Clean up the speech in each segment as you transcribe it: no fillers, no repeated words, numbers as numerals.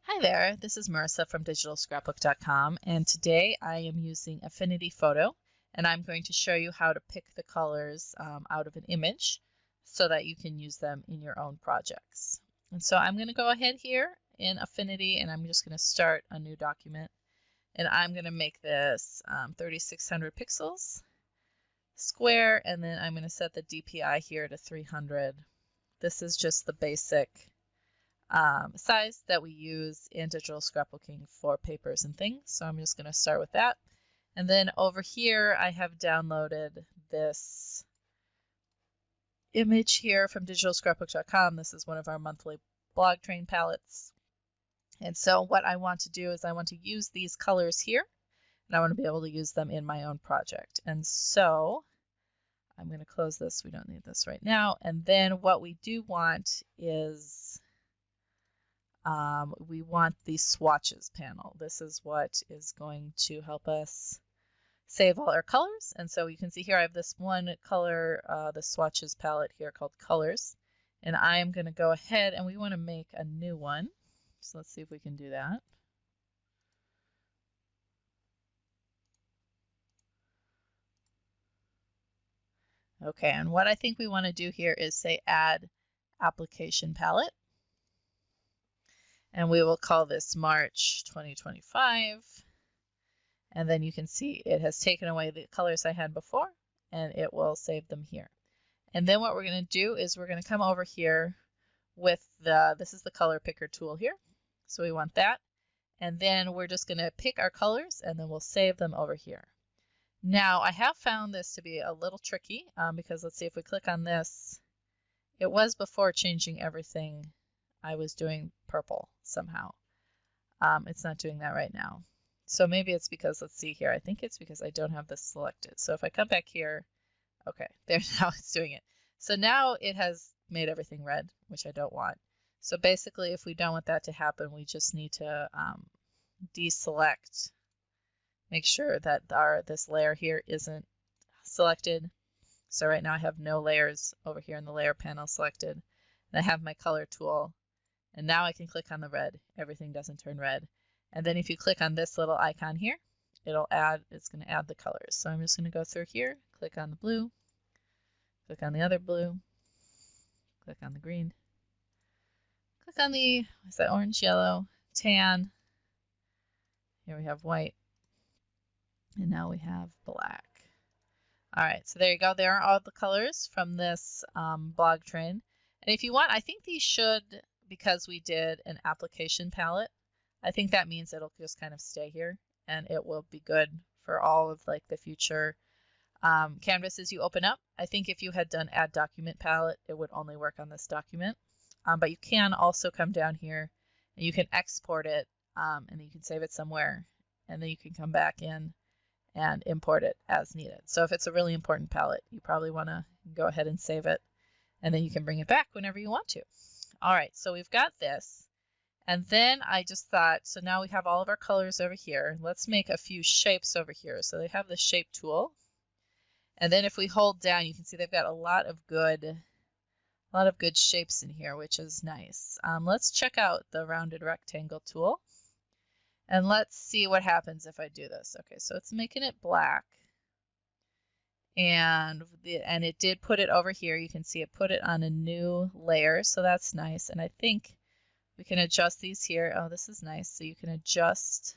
Hi there, this is Marissa from DigitalScrapbook.com, and today I am using Affinity Photo, and I'm going to show you how to pick the colors out of an image so that you can use them in your own projects. And so I'm going to go ahead here in Affinity, and I'm just going to start a new document, and I'm going to make this 3600 pixels square, and then I'm going to set the DPI here to 300. This is just the basic size that we use in digital scrapbooking for papers and things. So I'm just going to start with that. And then over here, I have downloaded this image here from DigitalScrapbook.com. This is one of our monthly blog train palettes. And so what I want to do is I want to use these colors here, and I want to be able to use them in my own project. And so I'm going to close this. We don't need this right now. And then what we do want is we want the swatches panel. This is what is going to help us save all our colors. And so you can see here I have this one color, the swatches palette here called colors. And I am going to go ahead and we want to make a new one. So let's see if we can do that. Okay, and what I think we want to do here is say add application palette. And we will call this March 2025. And then you can see it has taken away the colors I had before, and it will save them here. And then what we're going to do is we're going to come over here with this is the color picker tool here. So we want that. And then we're just going to pick our colors, and then we'll save them over here. Now, I have found this to be a little tricky because let's see if we click on this. It was before changing everything. I was doing purple somehow. It's not doing that right now. So maybe it's because, let's see here, I think it's because I don't have this selected. So if I come back here, okay, there now it's doing it. So now it has made everything red, which I don't want. So basically, if we don't want that to happen, we just need to deselect, make sure that this layer here isn't selected. So right now I have no layers over here in the layer panel selected. And I have my color tool. And now I can click on the red. Everything doesn't turn red. And then if you click on this little icon here, it's going to add the colors. So I'm just going to go through here, click on the blue, click on the other blue, click on the green, click on the, what's that, orange, yellow, tan. Here we have white. And now we have black. All right, so there you go. There are all the colors from this blog train. And if you want, I think these should, because we did an application palette, I think that means it'll just kind of stay here and it will be good for all of like the future canvases you open up. I think if you had done add document palette, it would only work on this document. But you can also come down here and you can export it and then you can save it somewhere and then you can come back in and import it as needed. So if it's a really important palette, you probably want to go ahead and save it and then you can bring it back whenever you want to. All right, so we've got this. And then I just thought, so now we have all of our colors over here. Let's make a few shapes over here. So they have the shape tool. And then if we hold down, you can see they've got a lot of good shapes in here, which is nice. Let's check out the rounded rectangle tool. And let's see what happens if I do this. Okay, so it's making it black. And it did put it over here. You can see it put it on a new layer, so that's nice. And I think we can adjust these here. Oh, this is nice. So you can adjust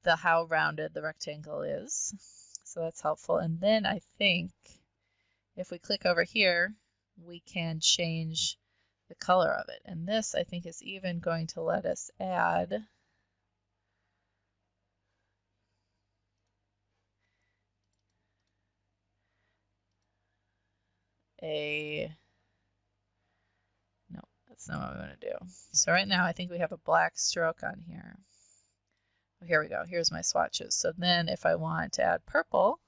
how rounded the rectangle is. So that's helpful. And then I think if we click over here, we can change the color of it. And this, I think, is even going to let us add no, that's not what we want to do. So right now I think we have a black stroke on here. Oh, here we go. Here's my swatches. So then if I want to add purple,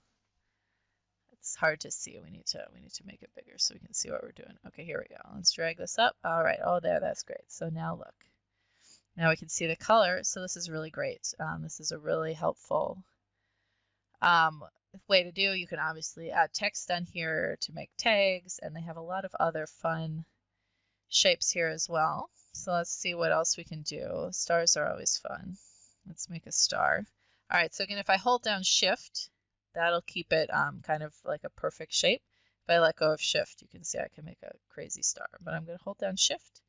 it's hard to see. We need to make it bigger so we can see what we're doing. Okay, here we go. Let's drag this up. All right. Oh, there. That's great. So now look. Now we can see the color. So this is really great. This is a really helpful way to do. You can obviously add text on here to make tags, and they have a lot of other fun shapes here as well. So let's see what else we can do. Stars are always fun. Let's make a star. All right, so again, if I hold down Shift, that'll keep it kind of like a perfect shape. If I let go of Shift, you can see I can make a crazy star. But I'm going to hold down Shift,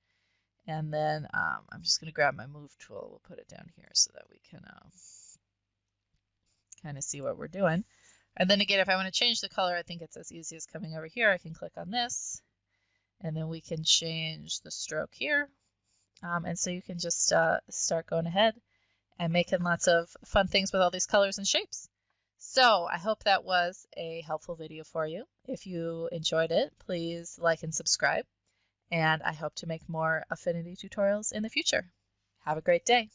and then I'm just going to grab my Move tool. We'll put it down here so that we can kind of see what we're doing. And then again, if I want to change the color, I think it's as easy as coming over here. I can click on this, and then we can change the stroke here. And so you can just start going ahead and making lots of fun things with all these colors and shapes. So I hope that was a helpful video for you. If you enjoyed it, please like and subscribe. And I hope to make more Affinity tutorials in the future. Have a great day.